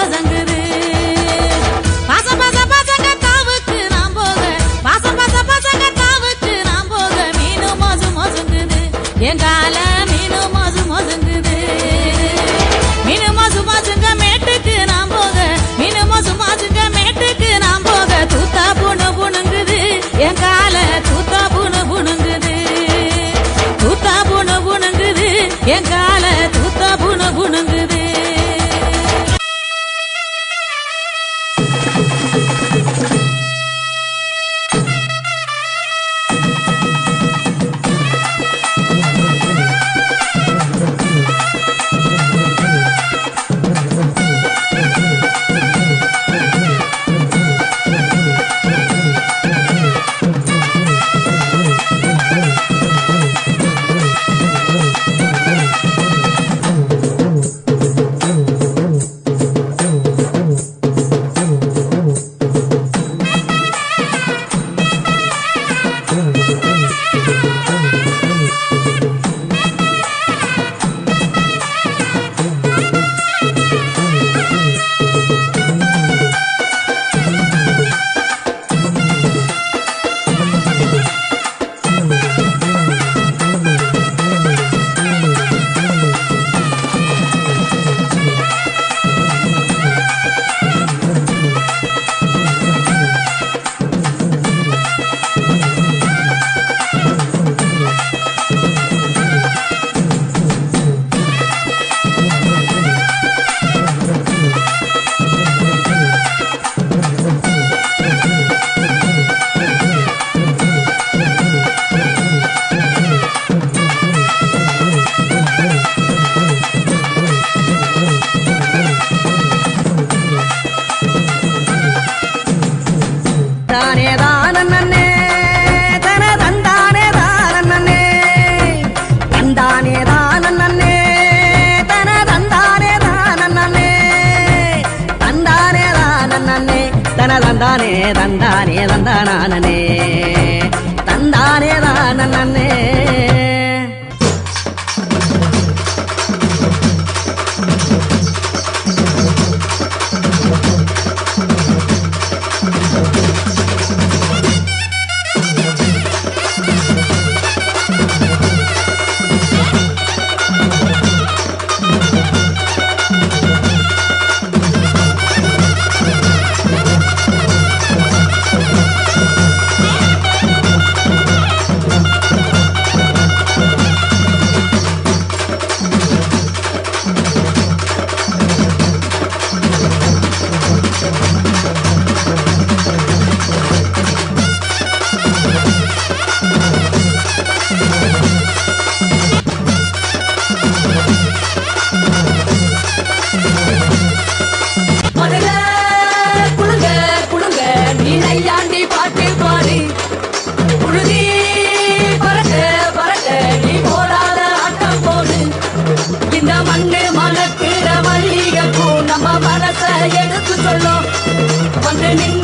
வசங்குது பாச பாச பசங்க தாவுக்கு நான் போக பாச பாச பசங்க தாவுக்கு நான் போக மீனு மோசு மோசுங்குது என் கால மீனு மோசு மோசுங்குது மீனு மோசு மோசுங்க மேட்டுக்கு நான் போக மீனு மோசு மோசுங்க மேட்டுக்கு நான் போக தூத்தா புணு புணுங்குது என் கால தூத்தா புணு புணுங்குது தூத்தா புணு புணுங்குது என் கால தூத்தா புணு புணுங்குது தானே தானே தன தந்தானே தானே தந்தானே தானே தன தந்தானே தானே தந்தானே தானே தன தந்தானே தந்தானே தந்தானே தந்தானே தானே எடுத்து சொல்லும்